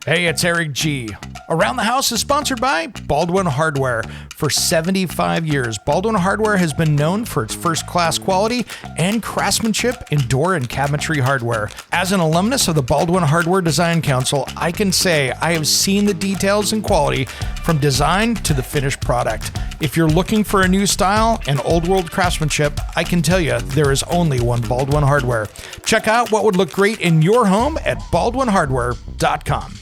Hey, it's Eric G. Around the House is sponsored by Baldwin Hardware. For 75 years, Baldwin Hardware has been known for its first-class quality and craftsmanship in door and cabinetry hardware. As an alumnus of the Baldwin Hardware Design Council, I can say I have seen the details and quality from design to the finished product. If you're looking for a new style and old-world craftsmanship, I can tell you there is only one Baldwin Hardware. Check out what would look great in your home at baldwinhardware.com.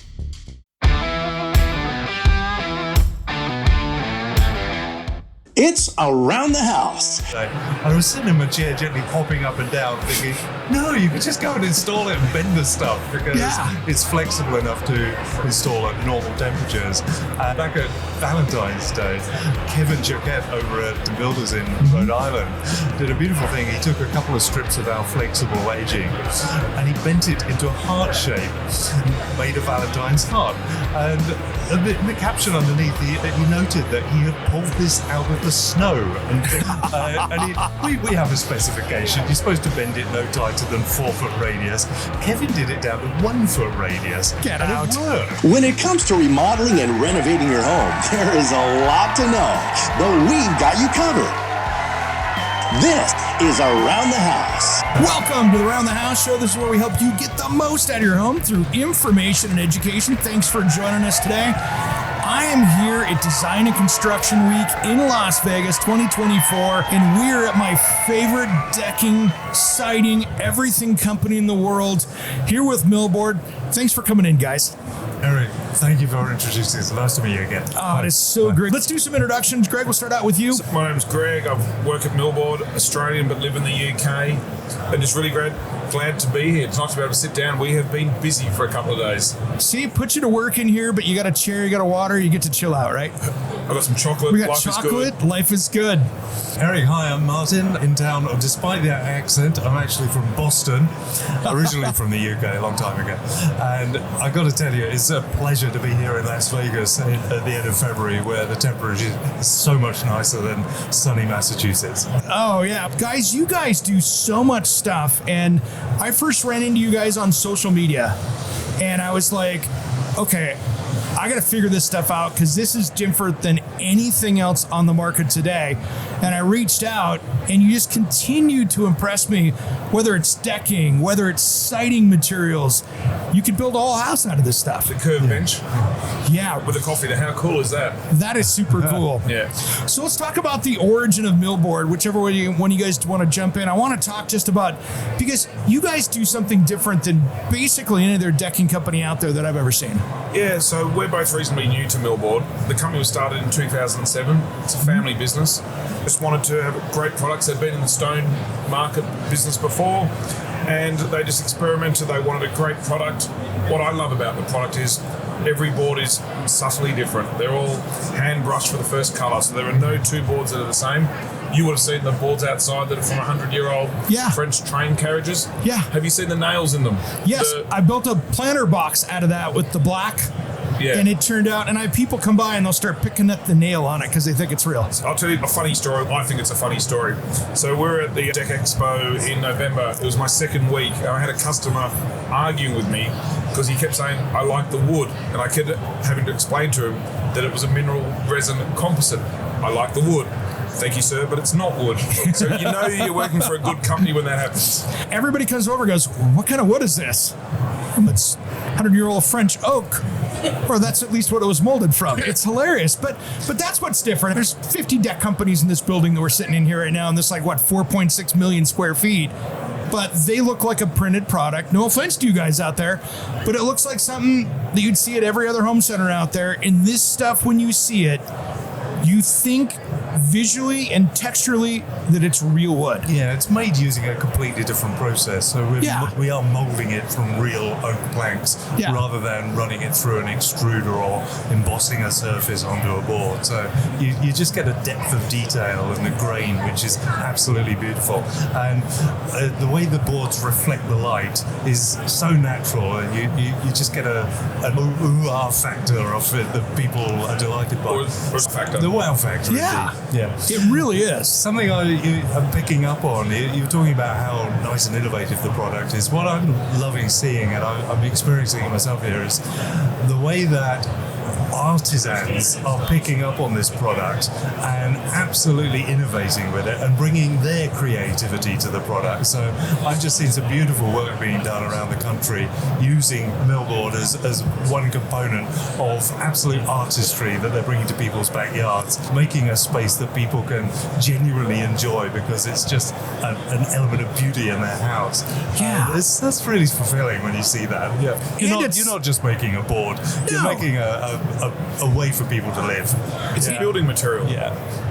It's Around the House. I was sitting in my chair gently hopping up and down thinking, no, you could just go and install it and bend the stuff because it's flexible enough to install at normal temperatures. Back at Valentine's Day, Kevin Jaquette over at the Builders in Rhode Island did a beautiful thing. He took a couple of strips of our flexible edging and he bent it into a heart shape, made a Valentine's heart. And the caption underneath, he noted that he had pulled this out of the snow. And we have a specification. You're supposed to bend it no tighter than 4-foot radius. Kevin did it down to 1-foot radius. Get out. It worked. When it comes to remodeling and renovating your home, there is a lot to know, but we've got you covered. This is Around the House. Welcome to the Around the House show. This is where we help you get the most out of your home through information and education. Thanks for joining us today. I am here at Design and Construction Week in Las Vegas 2024, and we are at my favorite decking, siding, everything company in the world, here with Millboard. Thanks for coming in, guys. Eric, thank you for introducing us. Nice to meet you again. Oh, it is so great. Let's do some introductions. Greg, we'll start out with you. So my name's Greg. I work at Millboard, Australian, but live in the UK. And just really glad to be here. It's nice to be able to sit down. We have been busy for a couple of days. See, put you to work in here, but you got a chair, you got a water, you get to chill out, right? I've got some chocolate. We got Life chocolate. is good. Life is good. Eric, hi, I'm Martin in town. Despite that accent, I'm actually from Boston, originally from the UK a long time ago. And I got to tell you, it's a pleasure to be here in Las Vegas at the end of February, where the temperature is so much nicer than sunny Massachusetts. Oh, yeah. Guys, you guys do so much stuff. And I first ran into you guys on social media. And I was like, okay, I got to figure this stuff out because this is different than anything else on the market today. And I reached out and you just continue to impress me, whether it's decking, whether it's siding materials. You could build a whole house out of this stuff. The curved bench. Yeah. With a coffee. How cool is that? That is super cool. Yeah. So let's talk about the origin of Millboard, whichever way one you guys want to jump in. I want to talk just about, because you guys do something different than basically any other decking company out there that I've ever seen. Yeah, so we're both reasonably new to Millboard. The company was started in 2007. It's a family business. Just wanted to have great products. They'd been in the stone market business before, and they just experimented. They wanted a great product. What I love about the product is every board is subtly different. They're all hand brushed for the first color, so there are no two boards that are the same. You would have seen the boards outside that are from 100-year-old French train carriages. Yeah. Have you seen the nails in them? Yes, I built a planter box out of that with the black. Yeah. And it turned out, and I have people come by and they'll start picking up the nail on it because they think it's real. I'll tell you a funny story. I think it's a funny story. So we're at the Deck Expo in November. It was my second week. I had a customer arguing with me because he kept saying, I like the wood. And I kept having to explain to him that it was a mineral resin composite. I like the wood. Thank you, sir, but it's not wood. So you know you're working for a good company when that happens. Everybody comes over and goes, what kind of wood is this? It's 100-year-old French oak. Or that's at least what it was molded from. It's hilarious. But that's what's different. There's 50 deck companies in this building that we're sitting in here right now, and this 4.6 million square feet. But they look like a printed product. No offense to you guys out there, but it looks like something that you'd see at every other home center out there. And this stuff, when you see it, you think visually and texturally that it's real wood. Yeah, it's made using a completely different process. So we are molding it from real oak planks rather than running it through an extruder or embossing a surface onto a board. So you just get a depth of detail and the grain, which is absolutely beautiful. And the way the boards reflect the light is so natural, and you just get an ooh-ah factor of it that people are delighted by. Or factor. The wow factor. Yeah. Indeed. Yeah. It really is. Something I'm picking up on, you're talking about how nice and innovative the product is. What I'm loving seeing, and I'm experiencing it myself here, is the way that artisans are picking up on this product and absolutely innovating with it and bringing their creativity to the product. So I've just seen some beautiful work being done around the country using Millboard as one component of absolute artistry that they're bringing to people's backyards, making a space that people can genuinely enjoy because it's just an element of beauty in their house. Yeah. That's really fulfilling when you see that. Yeah. You're not just making a board, you're making a way for people to live. It's a building material,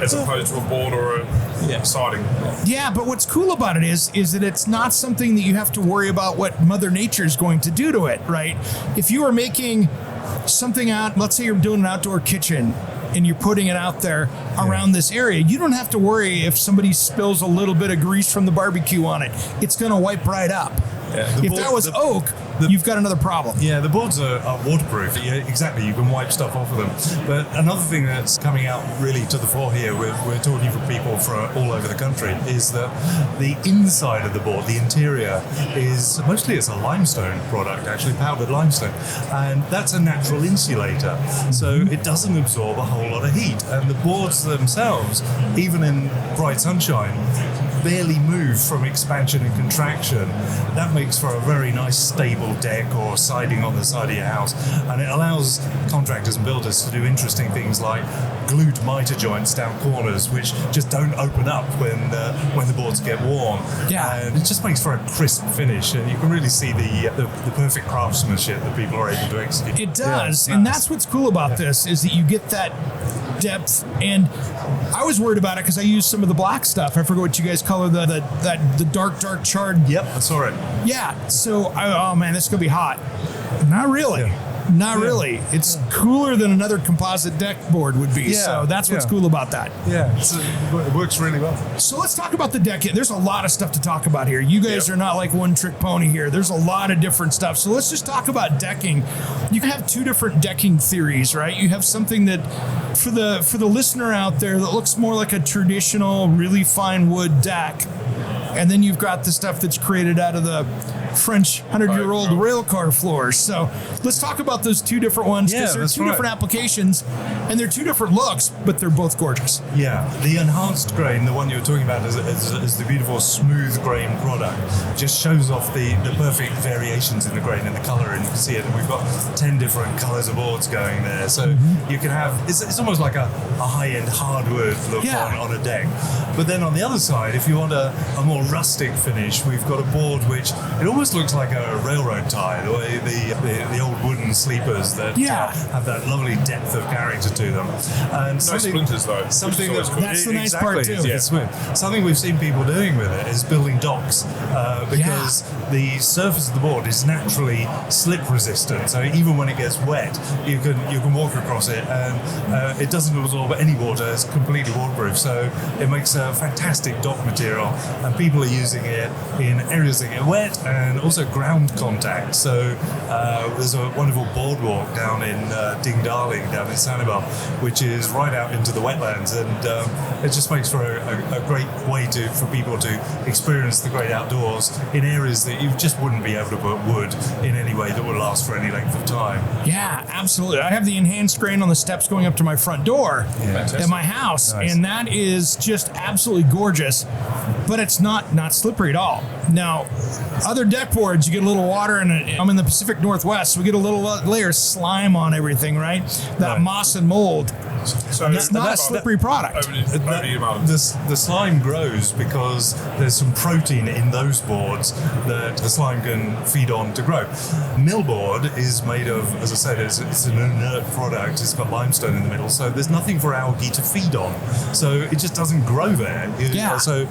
as opposed to a board or a siding. Yeah, but what's cool about it is that it's not something that you have to worry about what Mother Nature is going to do to it, right? If you are making something out, let's say you're doing an outdoor kitchen and you're putting it out there around this area, you don't have to worry if somebody spills a little bit of grease from the barbecue on it. It's going to wipe right up. Yeah, if that was oak, you've got another problem. Yeah, the boards are waterproof. Yeah, exactly. You can wipe stuff off of them. But another thing that's coming out really to the fore here, we're talking from people from all over the country, is that the inside of the board, the interior, is mostly it's a limestone product, actually powdered limestone, and that's a natural insulator. So it doesn't absorb a whole lot of heat, and the boards themselves, even in bright sunshine, barely move from expansion and contraction. That makes for a very nice stable deck or siding on the side of your house, and it allows contractors and builders to do interesting things like glued miter joints down corners which just don't open up when the boards get warm. And it just makes for a crisp finish, and you can really see the perfect craftsmanship that people are able to execute. It does, and that's what's cool about this, is that you get that depth. And I was worried about it because I used some of the black stuff. I forget what you guys color the dark charred. Yep, I saw it. Yeah. So oh man, this is gonna be hot. Not really. Not really. It's cooler than another composite deck board would be. So that's what's cool about that. Yeah, it works really well. So let's talk about the deck. There's a lot of stuff to talk about here. You guys are not like one trick pony here. There's a lot of different stuff. So let's just talk about decking. You can have two different decking theories, right? You have something that for the listener out there that looks more like a traditional, really fine wood deck. And then you've got the stuff that's created out of the French 100-year-old rail car floors. So let's talk about those two different ones, because they're two different applications and they're two different looks, but they're both gorgeous. Yeah, the enhanced grain, the one you were talking about, is the beautiful smooth grain product. Just shows off the perfect variations in the grain and the color, and you can see it. And we've got 10 different colors of boards going there. So you can have, it's almost like a high-end hardwood look on a deck. But then on the other side, if you want a more rustic finish, we've got a board which it almost looks like a railroad tie, the way the old wooden sleepers that have that lovely depth of character to them. And no splinters though. That's the nice part too. It's smooth. Something we've seen people doing with it is building docks, because the surface of the board is naturally slip resistant. So even when it gets wet, you can walk across it, and it doesn't absorb any water. It's completely waterproof. So it makes a fantastic dock material, and people are using it in areas that get wet and also ground contact. So there's a wonderful boardwalk down in Ding Darling, down in Sanibel, which is right out into the wetlands, and it just makes for a great way for people to experience the great outdoors in areas that you just wouldn't be able to put wood in any way that would last for any length of time. Yeah, absolutely. I have the enhanced grain on the steps going up to my front door at my house, and that is just absolutely gorgeous, but it's not slippery at all. Now, other deck boards, you get a little water, and I'm in the Pacific Northwest, so we get a little layer of slime on everything, right? That moss and mold. So it's not a slippery product. Over to you, Martin. The slime grows because there's some protein in those boards that the slime can feed on to grow. Millboard is made of, as I said, it's an inert product. It's got limestone in the middle, so there's nothing for algae to feed on. So it just doesn't grow there. So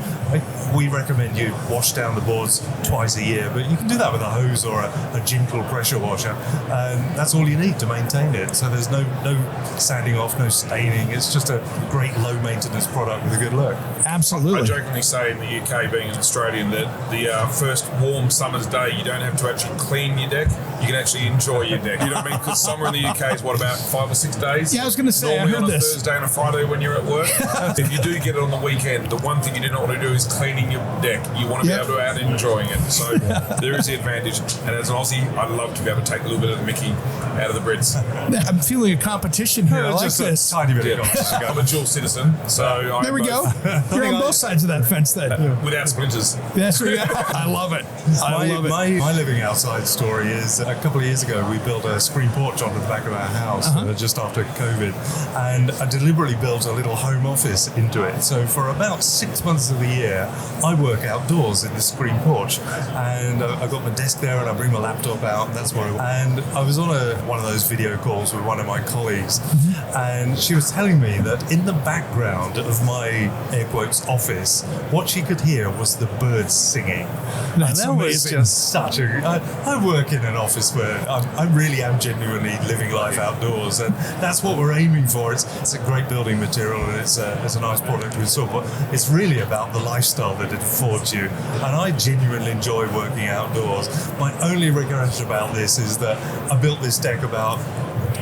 we recommend you wash down the boards twice a year, but you can do that with a hose or a gentle pressure washer. That's all you need to maintain it. So there's no sanding off, no staining. It's just a great low maintenance product with a good look. Absolutely. I jokingly say in the UK, being an Australian, that the first warm summer's day, you don't have to actually clean your deck. you can actually enjoy your deck. You know what I mean? Because summer in the UK is what, about 5 or 6 days? Yeah, I was going to say, normally I heard on a this. Thursday and a Friday when you're at work. If you do get it on the weekend, the one thing you do not want to do is cleaning your deck. You want to be able to be out enjoying it. So there is the advantage. And as an Aussie, I'd love to be able to take a little bit of the Mickey out of the Brits. I'm feeling a competition here. I like Just this. a tiny bit of competition. I'm a dual citizen, so There we go. You're on both sides of that fence then. without splinters. That's right. I love it. I love it. My living outside story is a couple of years ago we built a screen porch onto the back of our house just after COVID, and I deliberately built a little home office into it. So for about 6 months of the year, I work outdoors in the screen porch, and I've got my desk there, and I bring my laptop out, and that's what and I was on one of those video calls with one of my colleagues, and she was telling me that in the background of my air quotes office, what she could hear was the birds singing. That's and that was amazing. just such a. I work in an office where I really am genuinely living life outdoors, and that's what we're aiming for. It's a great building material, and it's a nice product to install, but it's really about the lifestyle that it affords you. And I genuinely enjoy working outdoors. My only regret about this is that I built this deck about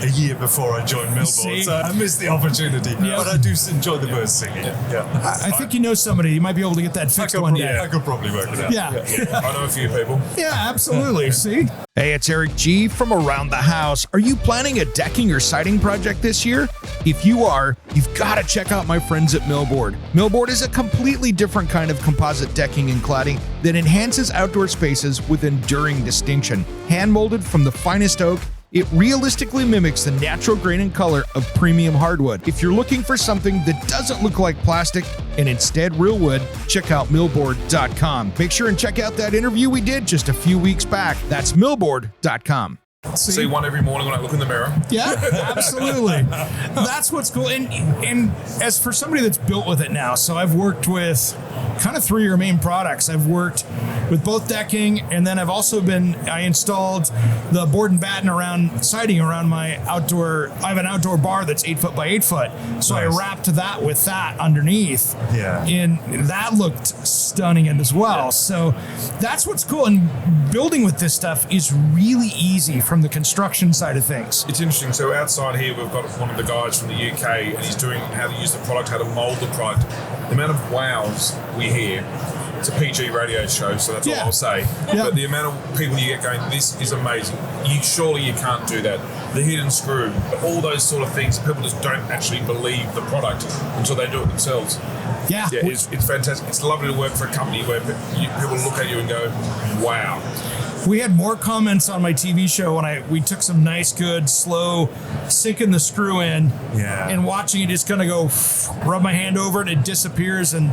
a year before I joined Millboard, so I missed the opportunity. But I do enjoy the birds singing. I think you know somebody. You might be able to get that fixed one day. I could probably work it out. Yeah. I know a few people. Yeah, absolutely. See? Hey, it's Eric G from Around the House. Are you planning a decking or siding project this year? If you are, you've got to check out my friends at Millboard. Millboard is a completely different kind of composite decking and cladding that enhances outdoor spaces with enduring distinction. Hand-molded from the finest oak, it realistically mimics the natural grain and color of premium hardwood. If you're looking for something that doesn't look like plastic and instead real wood, check out millboard.com. Make sure and check out that interview we did just a few weeks back. That's millboard.com. See one every morning when I look in the mirror. Yeah, absolutely. That's what's cool. And as for somebody that's built with it now, so I've worked with kind of 3 of your main products. I've worked with both decking, and then I installed the board and batten around siding around my outdoor. I have an outdoor bar that's 8 foot by 8 foot. So Nice. I wrapped that with that underneath. Yeah. And that looked stunning as well. So that's what's cool. And building with this stuff is really easy from the construction side of things. It's interesting. So outside here, we've got one of the guys from the UK, and he's doing how to use the product, how to mould the product. The amount of wows we hear. It's a PG radio show, so that's all I'll say. Yeah. But the amount of people you get going, this is amazing. Surely you can't do that. The hidden screw, all those sort of things, people just don't actually believe the product until they do it themselves. Yeah. Yeah, it's fantastic. It's lovely to work for a company where people look at you and go, wow. We had more comments on my TV show when we took some nice, good, slow sinking the screw in, and watching it just kind of go, rub my hand over it, it disappears, and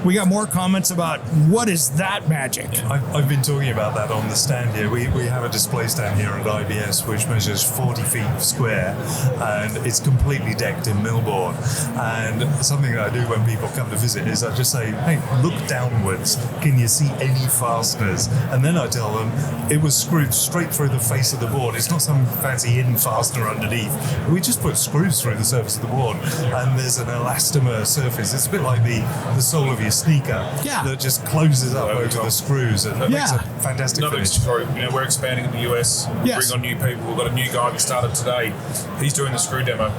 we got more comments about what is that magic. I've been talking about that on the stand here. We have a display stand here at IBS which measures 40 feet square, and it's completely decked in millboard. And something that I do when people come to visit is I just say, hey, look downwards. Can you see any fasteners? And then I tell them it was screwed straight through the face of the board. It's not some fancy hidden fastener underneath. We just put screws through the surface of the board, and there's an elastomer surface. It's a bit like the sole of your sneaker that just closes up over the screws, and that makes a fantastic finish. Sorry, we're expanding in the US. Yes. Bring on new people. We've got a new guy that started today. He's doing the screw demo.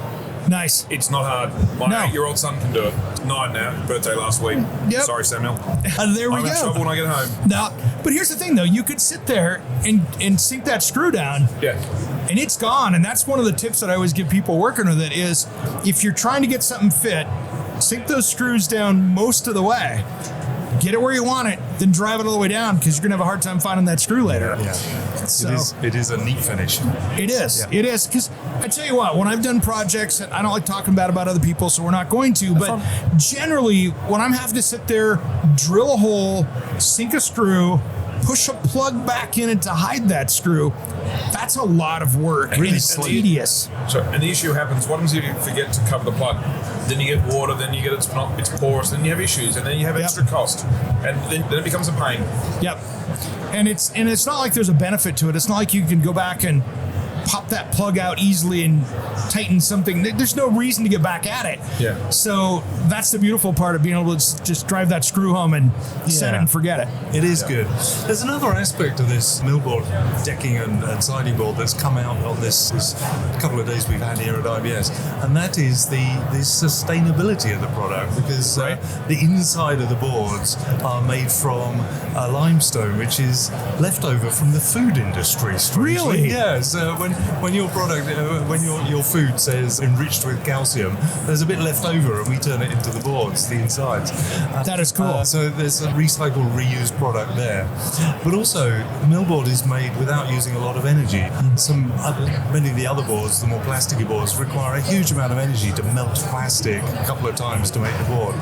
Nice. It's not hard. My 8-year-old son can do it. 9 now. Birthday last week. Yep. Sorry, Samuel. There we I'm go. in trouble when I get home. Now, but here's the thing, though. You could sit there and sink that screw down. Yeah. And it's gone. And that's one of the tips that I always give people working with it is if you're trying to get something fit, sink those screws down most of the way. Get it where you want it, then drive it all the way down because you're going to have a hard time finding that screw later. Yeah. So, It is a neat finish. It is. Yeah. It is. Because I tell you what, when I've done projects, and I don't like talking bad about other people, so we're not going to, but generally, when I'm having to sit there, drill a hole, sink a screw, push a plug back in it to hide that screw, that's a lot of work. Really and it's tedious. So, and the issue happens, what happens if you forget to cover the plug? Then you get water, then you get it's porous, then you have issues, and then you have extra cost. And then it becomes a pain. Yep. And it's not like there's a benefit to it. It's not like you can go back and pop that plug out easily and tighten something. There's no reason to get back at it. Yeah. So that's the beautiful part of being able to just drive that screw home and set it and forget it. It is good. There's another aspect of this Millboard decking and siding board that's come out on this couple of days we've had here at IBS, and that is the sustainability of the product, because the inside of the boards are made from limestone, which is left over from the food industry. Strangely. Really? Yeah. So when your product, when your food says enriched with calcium, there's a bit left over, and we turn it into the boards, the insides. That is cool. So there's a recycled, reused product there. But also, Millboard is made without using a lot of energy. Many of the other boards, the more plasticky boards, require a huge amount of energy to melt plastic a couple of times to make the board.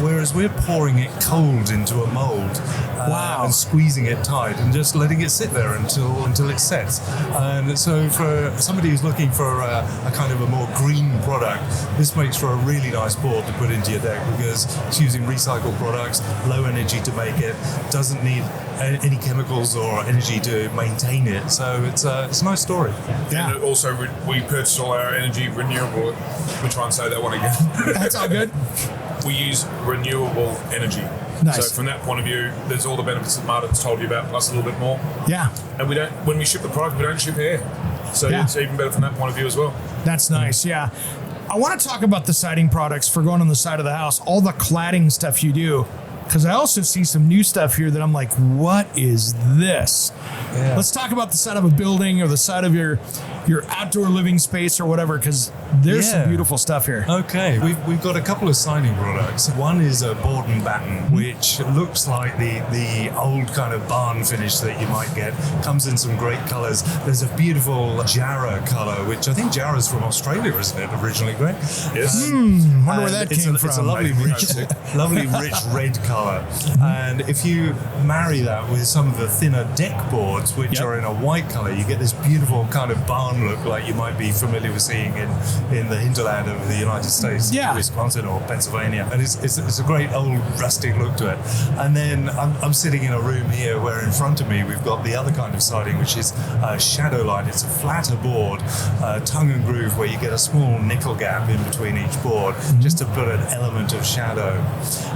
Whereas we're pouring it cold into a mold and squeezing it tight and just letting it sit there until it sets. And so for somebody who's looking for a kind of a more green product, this makes for a really nice board to put into your deck, because it's using recycled products, low energy to make it, doesn't need any chemicals or energy to maintain it. So it's a nice story. Yeah. And also, we purchase all our energy renewable. Let me try and say that one again. That's all good. We use renewable energy. Nice. So from that point of view, there's all the benefits that Martin's told you about, plus a little bit more. Yeah. And when we ship the product, we don't ship air. So it's even better from that point of view as well. That's nice. Yeah. I want to talk about the siding products for going on the side of the house, all the cladding stuff you do, because I also see some new stuff here that I'm like, what is this? Yeah. Let's talk about the side of a building or the side of your outdoor living space or whatever, because there's some beautiful stuff here. Okay, we've got a couple of siding products. One is a board and batten, which looks like the old kind of barn finish that you might get. Comes in some great colours. There's a beautiful Jarrah colour, which I think Jarrah's from Australia, isn't it, originally, Greg? Yes. Wonder where that came from. It's a lovely rich red colour. And if you marry that with some of the thinner deck boards, which are in a white colour, you get this beautiful kind of barn look like you might be familiar with seeing in the hinterland of the United States, Wisconsin or Pennsylvania. And it's a great old rustic look to it. And then I'm sitting in a room here where in front of me we've got the other kind of siding, which is shadow line. It's a flatter board, tongue and groove, where you get a small nickel gap in between each board just to put an element of shadow.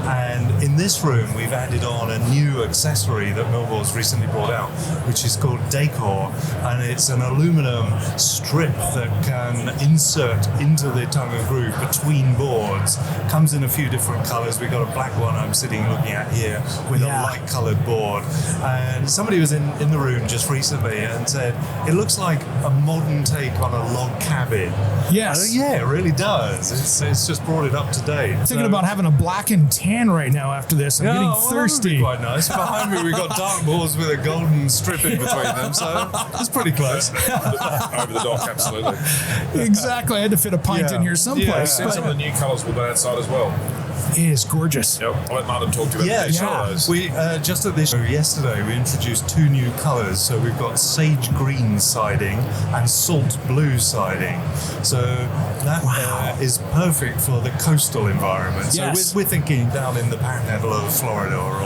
And in this room we've added on a new accessory that Millboard's recently brought out, which is called Decor, and it's an aluminum strip that can insert into the tongue and groove between boards. Comes in a few different colours. We've got a black one I'm sitting looking at here with a light coloured board. And somebody was in the room just recently and said, it looks like a modern take on a log cabin. Yes. Yeah, it really does. It's just brought it up to date. I'm thinking about having a black and tan right now after this. I'm getting thirsty. Quite nice. Behind me we've got dark boards with a golden strip in between them, so it's pretty close. Over the dock, absolutely. Exactly. I had to fit a pint in here someplace. We've seen some of the new colours we'll go outside as well. It is gorgeous. Yep. I'll let Martin talk to you about those. We just at this show yesterday we introduced two new colours. So we've got sage green siding and salt blue siding. So that is perfect for the coastal environment. Yes. So we're thinking down in the panhandle of Florida or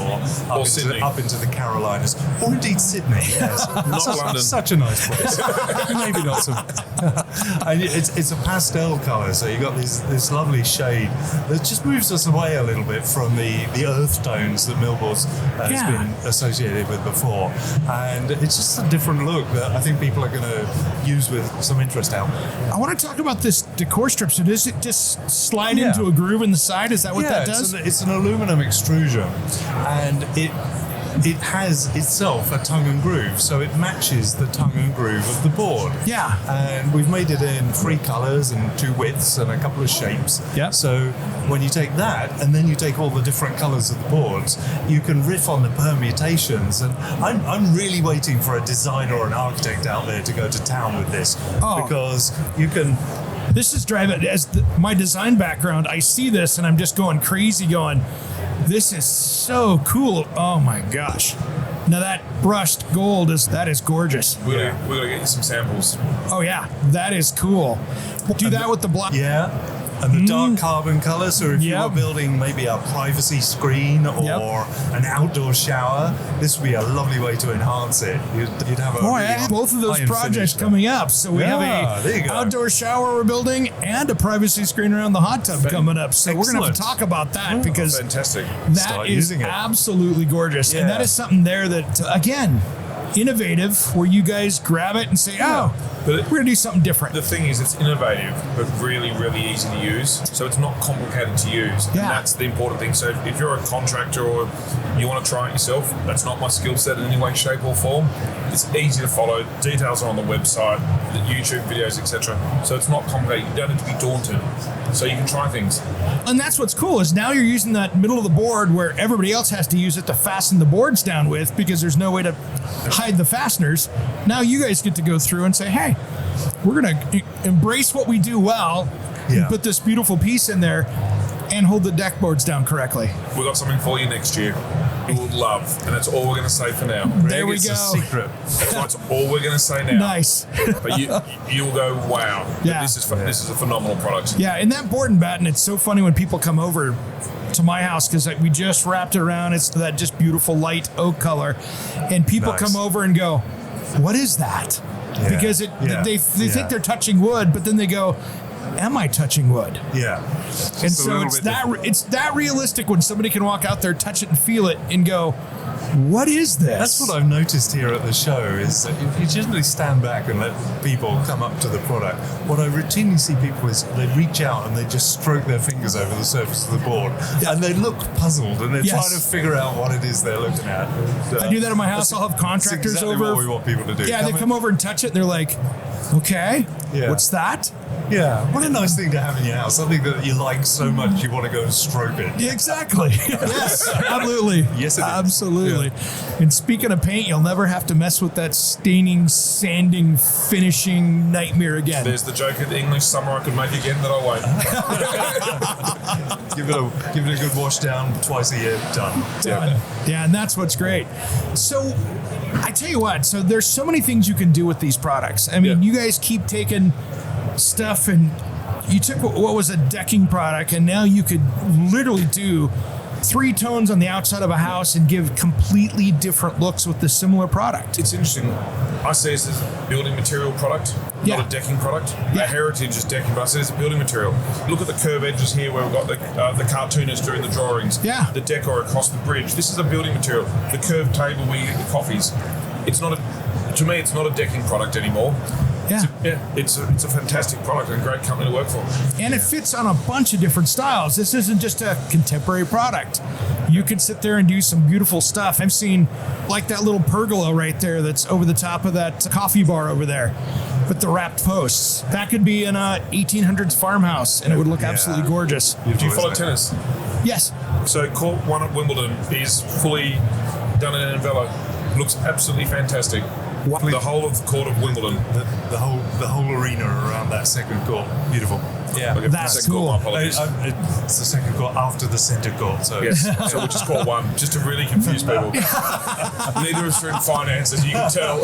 up into the Carolinas, or indeed Sydney. Yes, not London. Such a nice place. Maybe not so. And it's a pastel colour, so you've got this lovely shade that just moves us away a little bit from the earth tones that Millboard's has been associated with before, and it's just a different look that I think people are going to use with some interest out. I want to talk about this decor strip. So does it just slide into a groove in the side? Is that what that does? It's an aluminum extrusion, and it has itself a tongue and groove, so it matches the tongue and groove of the board. Yeah. And we've made it in 3 colours and 2 widths and a couple of shapes. Yeah. So when you take that and then you take all the different colours of the boards, you can riff on the permutations. And I'm really waiting for a designer or an architect out there to go to town with this, because you can... This is driving, my design background, I see this and I'm just going crazy going, this is so cool. Oh my gosh. Now that brushed gold is gorgeous. We're going to get you some samples. Oh yeah, that is cool. Do that with the block. Yeah. And the dark carbon color, so if you Yep. were building maybe a privacy screen or an outdoor shower, this would be a lovely way to enhance it. You'd have a Boy, really I have both of those high-end projects finish there. coming up. So we Yeah, have there you a go. outdoor shower we're building and a privacy screen around the hot tub coming up. So we're going to have to Excellent. talk about that because Fantastic. that Start is using it. absolutely gorgeous. And Yeah. that is something there that, again, innovative, where you guys grab it and say, oh, But we're going to do something different. The thing is, it's innovative, but really, really easy to use. So it's not complicated to use. Yeah. And that's the important thing. So if you're a contractor or you want to try it yourself, that's not my skill set in any way, shape or form. It's easy to follow. Details are on the website, the YouTube videos, etc. So it's not complicated. You don't have to be daunted. So you can try things. And that's what's cool is now you're using that middle of the board where everybody else has to use it to fasten the boards down with because there's no way to hide the fasteners. Now you guys get to go through and say, hey, we're going to embrace what we do well and put this beautiful piece in there and hold the deck boards down correctly. We've got something for you next year. You will love. And that's all we're going to say for now. There we It's go. a secret. That's all we're going to say now. Nice. But you'll go, wow. Yeah. This is a phenomenal product. Yeah, and that board and batten, it's so funny when people come over to my house because we just wrapped it around. It's that just beautiful light oak color. And people Nice. come over and go, what is that? Yeah. Because they think they're touching wood, but then they go, am I touching wood? Yeah. And Just a so little it's bit that different. it's that realistic when somebody can walk out there, touch it and feel it and go, what is this? That's what I've noticed here at the show is that if you generally stand back and let people come up to the product, what I routinely see people is they reach out and they just stroke their fingers over the surface of the board and they look puzzled and they're Yes. trying to figure out what it is they're looking at. And, I do that at my house. that's I'll have contractors exactly over. what we want people to do. Yeah, they come over and touch it. And they're like, okay, Yeah. what's that? Yeah, what a nice thing to have in your house. Something that you like so much you want to go and stroke it. Yeah, exactly. Yes, absolutely. Yes, it is. Absolutely. And speaking of paint, you'll never have to mess with that staining, sanding, finishing nightmare again. There's the joke in the English summer I could make again that I won't. Give it a good wash down twice a year. Done. Done. Yeah, and that's what's great. So I tell you what, so there's so many things you can do with these products. I mean, you guys keep taking stuff and you took what was a decking product and now you could literally do 3 tones on the outside of a house and give completely different looks with the similar product. It's interesting. I see this as a building material product, Yeah. not a decking product. Yeah. Our heritage is decking, but I see it as a building material. Look at the curve edges here where we've got the cartoonist doing the drawings. Yeah. The decor across the bridge. This is a building material. The curved table where you get your coffees. It's not to me, it's not a decking product anymore. Yeah. It's a fantastic product and a great company to work for. And it fits on a bunch of different styles. This isn't just a contemporary product. You can sit there and do some beautiful stuff. I've seen like that little pergola right there that's over the top of that coffee bar over there with the wrapped posts. That could be in a 1800s farmhouse and it would look absolutely gorgeous. Do you follow tennis? Yes. So court 1 at Wimbledon is fully done in an Velo. Looks absolutely fantastic. The whole of the court of Wimbledon. The whole arena around that second court. Beautiful. Yeah. Okay, That's second court, cool. my apologies. It's the second court after the centre court. So Yes, so which is court 1, just to really confuse people. Neither of us are in finance, as you can tell.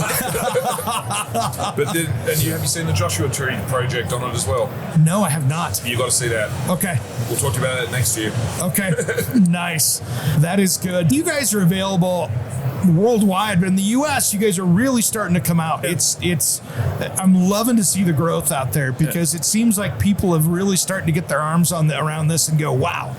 But then, have you seen the Joshua Tree project on it as well? No, I have not. You've got to see that. Okay. We'll talk to you about that next year. Okay. Nice. That is good. You guys are available worldwide, but in the US, you guys are really starting to come out. It's I'm loving to see the growth out there because it seems like people have really started to get their arms around this and go, wow,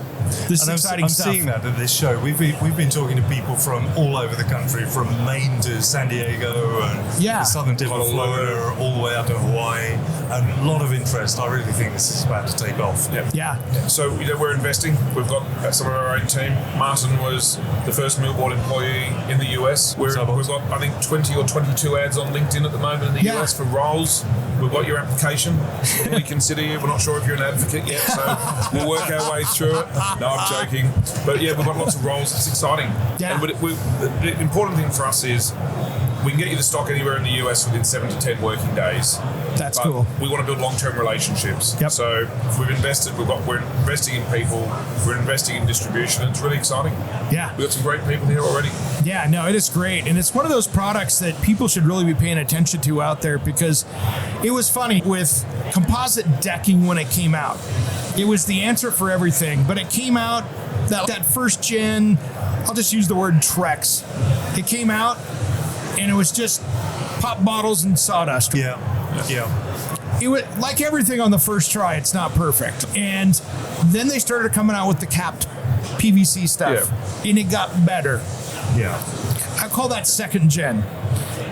this is and exciting I'm stuff. seeing that at this show. We've been talking to people from all over the country, from Maine to San Diego and the southern tip of Florida, all the way out to Hawaii, and a lot of interest. I really think this is about to take off. Yeah. So we're investing. We've got some of our own team. Martin was the first Millboard employee in the US. We've got, I think, 20 or 22 ads on LinkedIn at the moment in the US for roles. We've got your application. We consider you. We're not sure if you're an advocate yet, so we'll work our way through it. No, I'm joking. But yeah, we've got lots of roles. It's exciting. Yeah. And the important thing for us is we can get you the stock anywhere in the US within 7 to 10 working days. That's but cool. We want to build long-term relationships. Yep. So we're investing in people, we're investing in distribution, and it's really exciting. Yeah. We've got some great people here already. Yeah, no, it is great. And it's one of those products that people should really be paying attention to out there, because it was funny with composite decking when it came out. It was the answer for everything, but it came out, that first gen, I'll just use the word Trex. It came out and it was just pop bottles and sawdust. Yeah. It was like everything on the first try, it's not perfect. And then they started coming out with the capped PVC stuff, and it got better. Yeah. I call that second gen.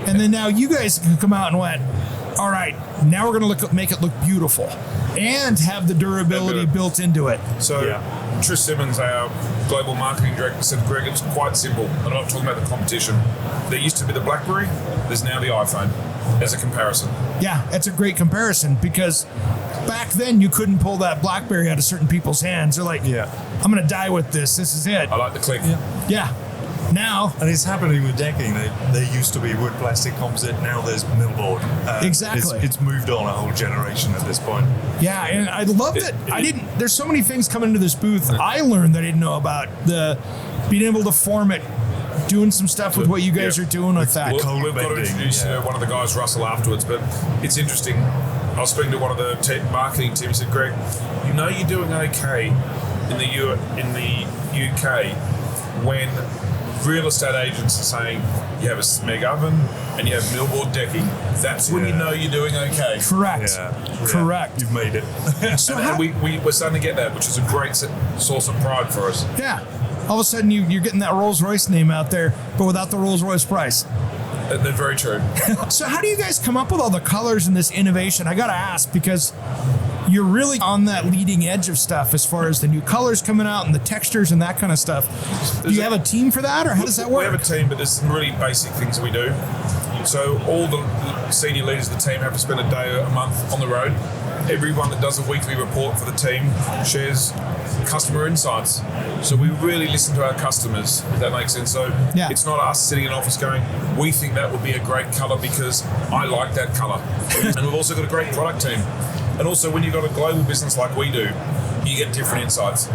And then now you guys can come out and went, all right, now we're going to make it look beautiful and have the durability built into it. So Tris Simmons, our global marketing director, said, Greg, it's quite simple. I'm not talking about the competition. There used to be the BlackBerry, there's now the iPhone as a comparison. Yeah, that's a great comparison, because back then you couldn't pull that BlackBerry out of certain people's hands. They're like, I'm going to die with this. This is it. I like the click. Yeah. Now, and it's happening with decking. There used to be wood, plastic, composite. Now there's millboard. Exactly. It's moved on a whole generation at this point. Yeah, and I love that. There's so many things coming into this booth I learned that I didn't know about. The being able to form it, doing some stuff with what you guys are doing with that. We've got to introduce one of the guys, Russell, afterwards, but it's interesting. I was speaking to one of the marketing team. He said, Greg, you're doing okay in the UK when real estate agents are saying you have a Smeg oven and you have Millboard decking. That's when you know you're doing okay. Correct. Correct. You've made it. So we're starting to get that, which is a great source of pride for us. Yeah. All of a sudden you're getting that Rolls-Royce name out there, but without the Rolls-Royce price. They're very true. So how do you guys come up with all the colors and this innovation? I got to ask, because you're really on that leading edge of stuff as far as the new colors coming out and the textures and that kind of stuff. Do you have a team for that, or how does that work? We have a team, but there's some really basic things we do. So all the senior leaders of the team have to spend a day a month on the road. Everyone that does a weekly report for the team shares customer insights. So we really listen to our customers, if that makes sense. So it's not us sitting in an office going, we think that would be a great colour because I like that colour. And we've also got a great product team. And also when you've got a global business like we do, you get different insights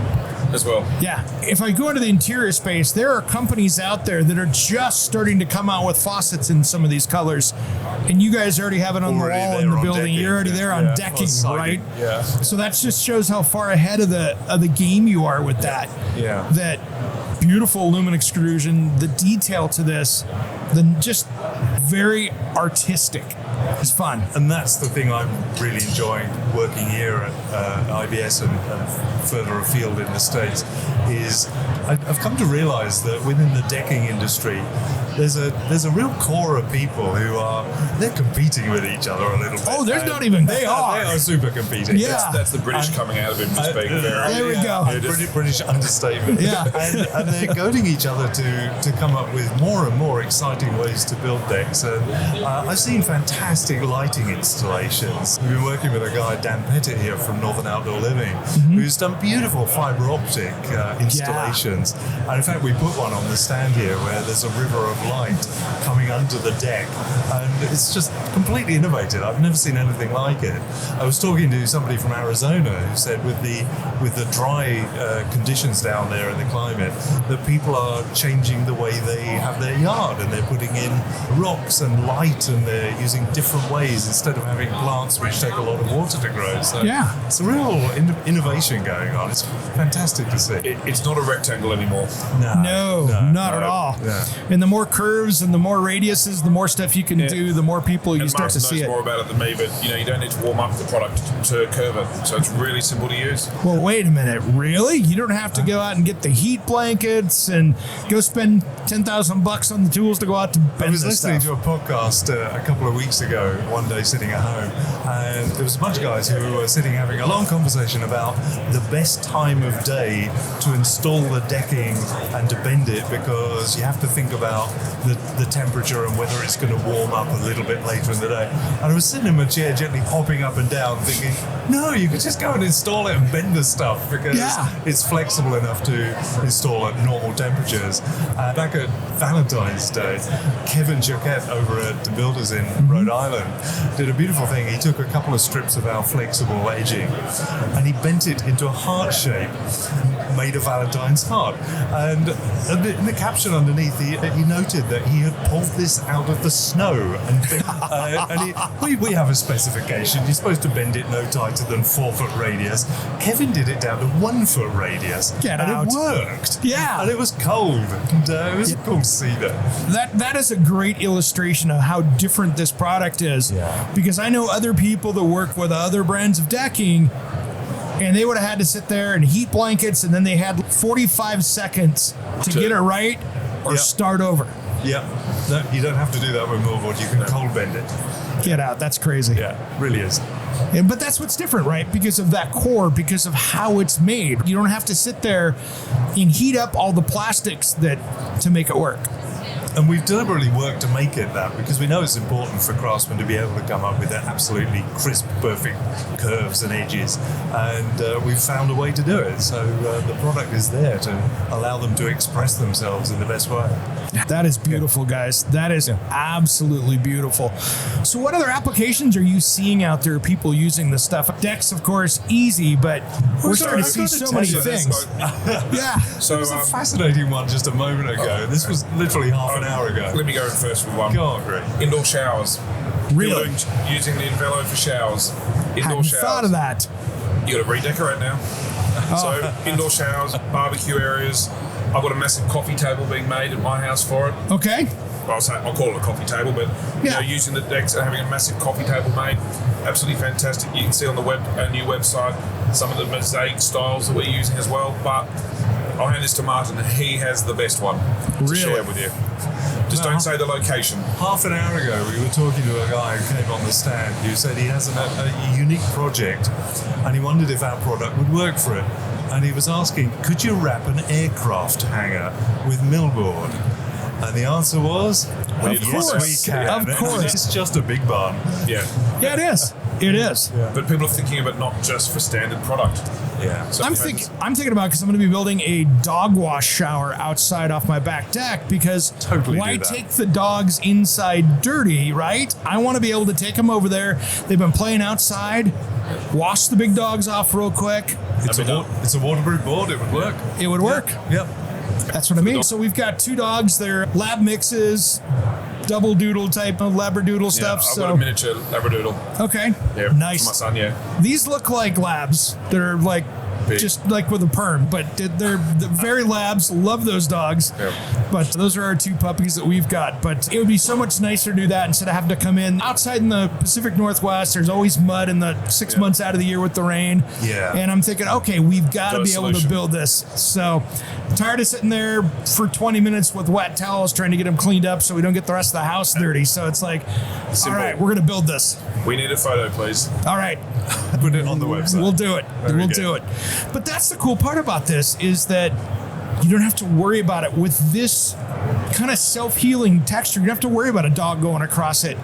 as well. Yeah. If I go into the interior space, there are companies out there that are just starting to come out with faucets in some of these colors. And you guys already have it on the wall in the building. Decking. You're already there on decking, right? Yeah. So that just shows how far ahead of the game you are with that. Yeah. That beautiful aluminum extrusion, the detail to this, just very artistic. It's fun. And that's the thing I'm really enjoying working here at IBS and further afield in the States is I've come to realize that within the decking industry, there's a real core of people who they're competing with each other a little bit. Oh, there's not even, they are. They are super competing. Yeah. That's the British coming out of him just being very. There we go. British understatement. Yeah. And they're goading each other to come up with more and more exciting ways to build decks. And I've seen fantastic lighting installations. We've been working with a guy, Dan Pettit here from Northern Outdoor Living, who's done beautiful fiber optic installations. And in fact, we put one on the stand here where there's a river of light coming under the deck, and it's just completely innovative. I've never seen anything like it. I was talking to somebody from Arizona who said with the dry conditions down there in the climate, that people are changing the way they have their yard, and they're putting in rocks and light, and they're using different ways instead of having plants which take a lot of water to grow. So it's a real innovation going on. It's fantastic to see. It's not a rectangle anymore. No, not at all. Yeah. And the more curves and the more radiuses, the more stuff you can do, the more people you start to see it. Martin knows more about it than me, but you don't need to warm up the product to curve it, so it's really simple to use. Well, wait a minute, really? You don't have to go out and get the heat blankets and go spend $10,000 on the tools to go out to bend this stuff. I was listening to a podcast a couple of weeks ago, one day sitting at home, and there was a bunch of guys who were sitting having a long conversation about the best time of day to install the decking and to bend it, because you have to think about the temperature and whether it's going to warm up a little bit later in the day. And I was sitting in my chair gently hopping up and down thinking, no, you could just go and install it and bend the stuff because it's flexible enough to install at normal temperatures. Back at Valentine's Day, Kevin Choquette over at the Builders in Rhode Island did a beautiful thing. He took a couple of strips of our flexible edging and he bent it into a heart shape, made a Valentine's heart. And in the caption underneath, he noted that he had pulled this out of the snow. And we have a specification. You're supposed to bend it no tighter than 4 foot radius. Kevin did it down to 1 foot radius. Get out. It worked. Yeah. And it was cold. And it was cool to see that. That is a great illustration of how different this product is. Yeah. Because I know other people that work with other brands of decking, and they would have had to sit there and heat blankets, and then they had 45 seconds to get it right or start over. Yeah. No, you don't have to do that with Millboard. You can cold bend it. Get out. That's crazy. Yeah, really is. But that's what's different, right? Because of that core, because of how it's made. You don't have to sit there and heat up all the plastics to make it work. And we've deliberately worked to make it that because we know it's important for craftsmen to be able to come up with their absolutely crisp, perfect curves and edges. And we've found a way to do it. So the product is there to allow them to express themselves in the best way. That is beautiful, guys. That is absolutely beautiful. So what other applications are you seeing out there, people using this stuff? Decks, of course, easy, but we're starting to see so many things. Yeah. So it was a fascinating one just a moment ago. This was literally half an hour ago. Let me go in first with one. Go on, Greg. Indoor showers. Really? Using the Invelo for showers. Indoor Hadn't showers. thought of that. You got to redecorate now. So indoor showers, barbecue areas. I've got a massive coffee table being made at my house for it. Okay. I'll call it a coffee table, but using the decks and having a massive coffee table made, absolutely fantastic. You can see on the our new website some of the mosaic styles that we're using as well. But I'll hand this to Martin. He has the best one to share with you. Just don't say the location. Half an hour ago, we were talking to a guy who came on the stand who said he has a unique project and he wondered if our product would work for it. And he was asking, could you wrap an aircraft hangar with Millboard? And the answer was, yes, we can. Of course. It's just a big barn. Yeah. Yeah, it is. It is. Yeah. But people are thinking of it not just for standard product. Yeah. So I'm thinking about because I'm going to be building a dog wash shower outside off my back deck because why take the dogs inside dirty, right? I want to be able to take them over there. They've been playing outside. Wash the big dogs off real quick. It's a waterproof board. It would work. It would work. Yep. That's what I mean. So we've got 2 dogs. They're lab mixes, double doodle type of labradoodle stuff. I've got a miniature labradoodle. Okay. Yeah, nice. For my son, yeah. These look like labs. They're like Big. just like with a perm, but they're very labs. Love those dogs. Yeah. But those are our 2 puppies that we've got. But it would be so much nicer to do that instead of having to come in outside in the Pacific Northwest. There's always mud in the 6 months out of the year with the rain. Yeah. And I'm thinking, okay, we've got to be able to solution. build this. So tired of sitting there for 20 minutes with wet towels trying to get them cleaned up so we don't get the rest of the house dirty. So it's like, all right, we're going to build this. We need a photo, please. All right. Put it on the website. We'll do it. We'll do it. But that's the cool part about this is that you don't have to worry about it with this kind of self-healing texture. You don't have to worry about a dog going across it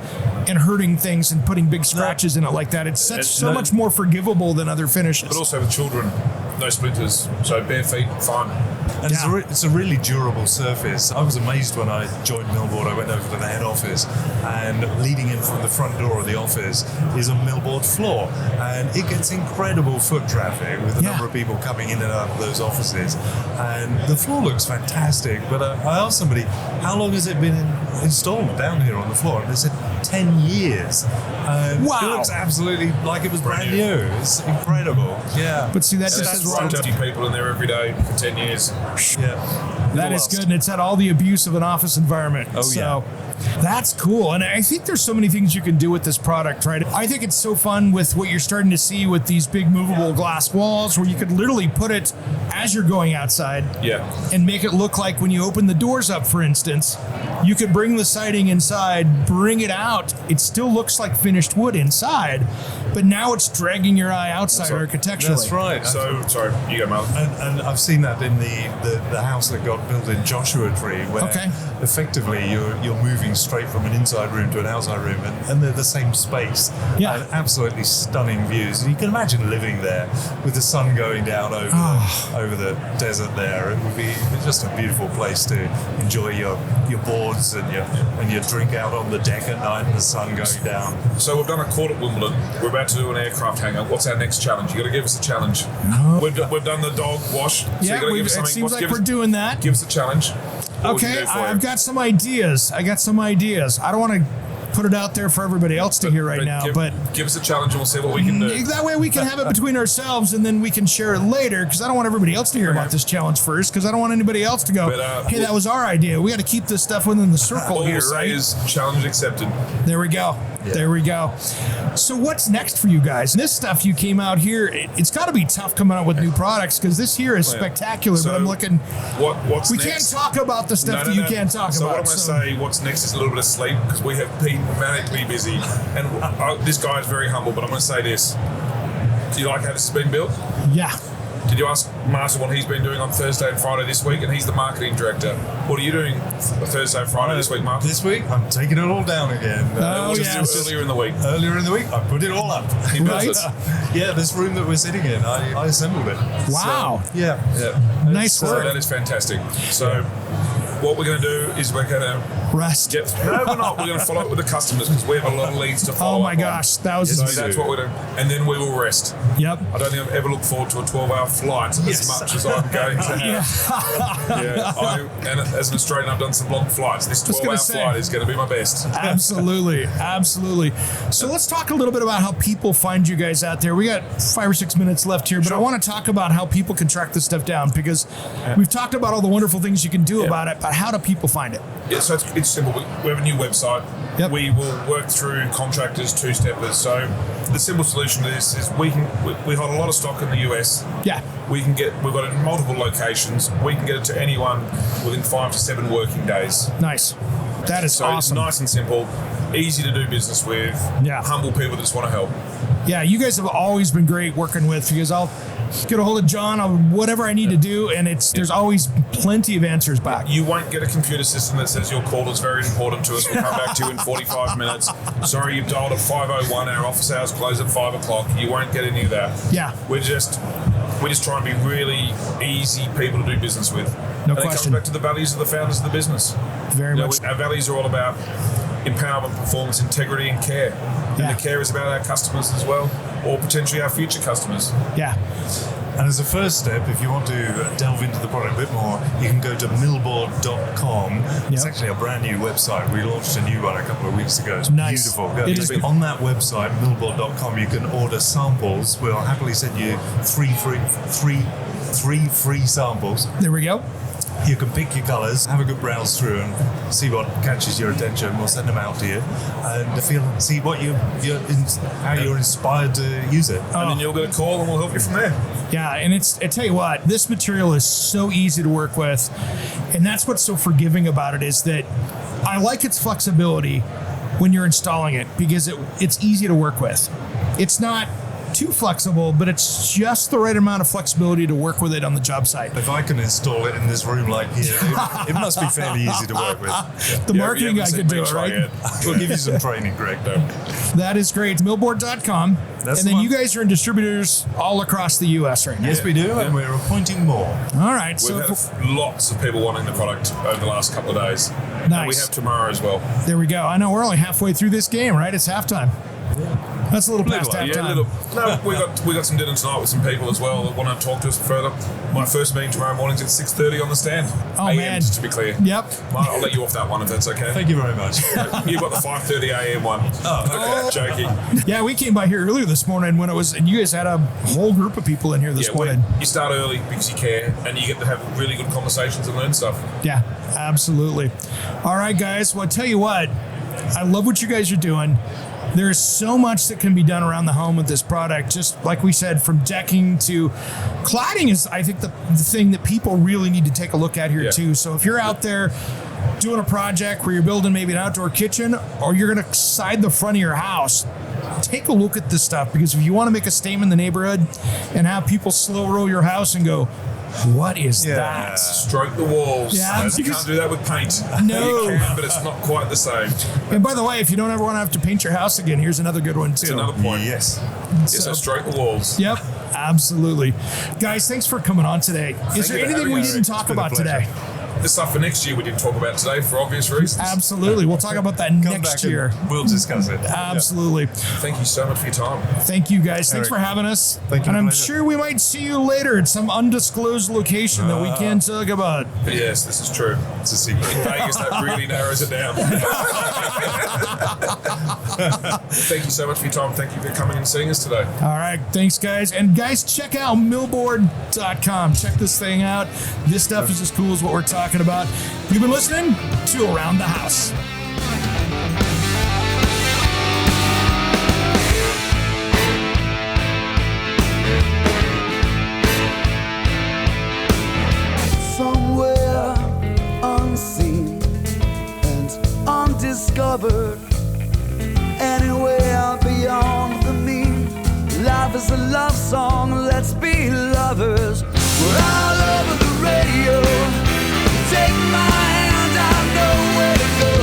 and hurting things and putting big scratches in it like that. It's so much more forgivable than other finishes. But also with children, no splinters. So bare feet, fine. And it's a really durable surface. I was amazed when I joined Millboard. I went over to the head office, and leading in from the front door of the office is a Millboard floor. And it gets incredible foot traffic with the number of people coming in and out of those offices. And the floor looks fantastic. But I asked somebody, how long has it been installed down here on the floor? And they said 10 years. And wow. It looks absolutely like it was brand new. It's incredible. Yeah. But see, that And just there's is wrong. 50 people in there every day for 10 years. Yeah. That is good, and it's had all the abuse of an office environment. Oh, so that's cool. And I think there's so many things you can do with this product, right? I think it's so fun with what you're starting to see with these big movable glass walls where you could literally put it as you're going outside and make it look like when you open the doors up, for instance, you could bring the siding inside, bring it out. It still looks like finished wood inside, but now it's dragging your eye outside architecturally. That's right. So, sorry, you go, Mark. And I've seen that in the house that got built in Joshua Tree, where effectively you're moving straight from an inside room to an outside room, and they're the same space. Yeah. And absolutely stunning views. You can imagine living there with the sun going down over the desert there. It would be just a beautiful place to enjoy your boards and your drink out on the deck at night and the sun going down. So we've done a court at Wimbledon. We're about to do an aircraft hangar. What's our next challenge? You got to give us a challenge. No. We've done the dog wash. So Yeah, you got to give us it something. seems like we're doing that. Give us a challenge. What would you Okay, do for I've you? got some ideas. I don't want to put it out there for everybody else to hear right now, but give us a challenge and we'll see what we can do. that way we can have it between ourselves and then we can share it later, because I don't want everybody else to hear about this challenge first, because I don't want anybody else to go, hey, that was our idea. We got to keep this stuff within the circle All here, we'll say right? is challenge accepted. There we go. Yeah. There we go. So what's next for you guys? This stuff you came out here, it's got to be tough coming out with new products, because this here is spectacular, So but I'm looking, what's we next? can't talk about the stuff that you can't talk so about. what I'm going to say, what's next is a little bit of sleep, because we have been manically busy. And this guy is very humble, but I'm going to say this. Do you like how this has been built? Yeah. Did you ask Martin what he's been doing on Thursday and Friday this week? And he's the marketing director. What are you doing Thursday and Friday this week, Martin? This week, I'm taking it all down again. Oh, What did yeah. you do earlier in the week? Earlier in the week, I put it all up. He built Right. it. Yeah, this room that we're sitting in, I assembled it. Wow. So, yeah. Nice So work. that is fantastic. So what we're going to do is we're going to Rest. no, we're not. We're going to follow up with the customers, because we have a lot of leads to follow Oh up my on. gosh, thousands. So Yes, that's we what do. we're doing. And then we will rest. Yep. I don't think I've ever looked forward to a 12-hour flight as Yes. much as I'm going to have. And as an Australian, I've done some long flights. This was gonna 12-hour say. flight is going to be my best. Absolutely. Absolutely. So let's talk a little bit about how people find you guys out there. We got 5 or 6 minutes left here, but I want to talk about how people can track this stuff down, because we've talked about all the wonderful things you can do about it, but how do people find it? Yeah, so it's simple. We have a new website. Yep. We will work through contractors, two-steppers. So the simple solution to this is we hold a lot of stock in the US. Yeah. We've got it in multiple locations. We can get it to anyone within 5 to 7 working days. Nice. That is So awesome. it's nice and simple, easy to do business with, Yeah. humble people that just want to help. Yeah, you guys have always been great working with, because I'll get a hold of John on whatever I need to do, and there's always plenty of answers back. You won't get a computer system that says your call is very important to us. We'll come back to you in 45 minutes. Sorry, you've dialed at 5:01. Our office hours close at 5 o'clock. You won't get any of that. Yeah. We're just trying to be really easy people to do business with. No and it comes question. back to the values of the founders of the business. Very You know, much. our values are all about empowerment, performance, integrity, and care. Yeah. And the care is about our customers as well, or potentially our future customers. Yeah. And as a first step, if you want to delve into the product a bit more, you can go to millboard.com. It's Yep. actually a brand new website. We launched a new one a couple of weeks ago. It's Nice. beautiful. It is. On that website, millboard.com, you can order samples. We'll happily send you three free samples. There we go. You can pick your colours, have a good browse through, and see what catches your attention. We'll send them out to you, and see what how you're inspired to use it. And then you'll get a call and we'll help you from there. Yeah, and I tell you what, this material is so easy to work with, and that's what's so forgiving about it, is that I like its flexibility when you're installing it, because it's easy to work with. It's not too flexible, but it's just the right amount of flexibility to work with it on the job site. If I can install it in this room like here, it must be fairly easy to work with. The marketing guy could do it, right? We'll give you some training, Greg. That is great. Millboard.com. That's and the then one. you guys are in distributors all across the U.S. right now. Yes, we do, and we're appointing more. All right. We've So had lots of people wanting the product over the last couple of days. And we Nice. have tomorrow as well. there we go. I know we're only halfway through this game, right? It's halftime. That's a little past Little, halftime. No, we got some dinner tonight with some people as well that want to talk to us further. My first meeting tomorrow morning's at 6:30 on the stand. Oh, AM, man. just to be clear. Yep. I'll let you off that one if that's okay. Thank you very much. You've got the 5:30 AM one. Oh, Okay, joking. Yeah, we came by here earlier this morning and you guys had a whole group of people in here this morning. You start early because you care, and you get to have really good conversations and learn stuff. Yeah, absolutely. All right, guys. Well, I tell you what, I love what you guys are doing. There's so much that can be done around the home with this product. Just like we said, from decking to cladding is, I think, the thing that people really need to take a look at here too. So if you're out there doing a project where you're building maybe an outdoor kitchen, or you're going to side the front of your house, take a look at this stuff, because if you want to make a statement in the neighborhood and have people slow roll your house and go, What is Yeah. that? Stroke the walls. Yeah, You because- can't do that with paint. No. You can, but it's not quite the same. And by the way, if you don't ever want to have to paint your house again, here's another good one It's too. another point. Yes. So stroke the walls. Yep, absolutely. Guys, thanks for coming on today. Is there you for anything having we us. didn't talk It's been a about pleasure. today? The stuff for next year we didn't talk about today for obvious reasons. Absolutely. We'll talk about that Come next back and year. we'll discuss it. Absolutely. Thank you so much for your time. Thank you guys. Thanks Eric. for having us. Thank you, And I'm pleasure. sure we might see you later at some undisclosed location that we can't talk about. But yes, this is true. It's a secret. In Vegas, that really narrows it down. Thank you so much for your time. Thank you for coming and seeing us today. All right. Thanks, guys. And guys, check out millboard.com. Check this thing out. This stuff is as cool as what we're talking about. You've been listening to Around the House. Somewhere unseen and undiscovered, anywhere beyond the mean. Life is a love song, let's be lovers. We're all over the radio. Take my hand, I know where to go.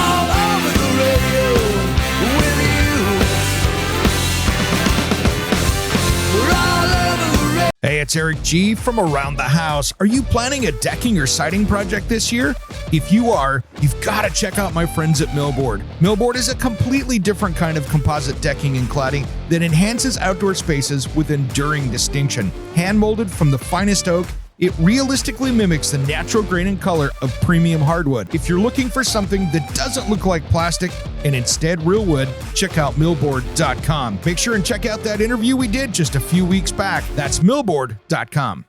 All over the radio with you. We're all over the radio. Hey, it's Eric G from Around the House. Are you planning a decking or siding project this year? If you are, you've got to check out my friends at Millboard. Millboard is a completely different kind of composite decking and cladding that enhances outdoor spaces with enduring distinction. Hand-molded from the finest oak, it realistically mimics the natural grain and color of premium hardwood. If you're looking for something that doesn't look like plastic and instead real wood, check out millboard.com. Make sure and check out that interview we did just a few weeks back. That's millboard.com.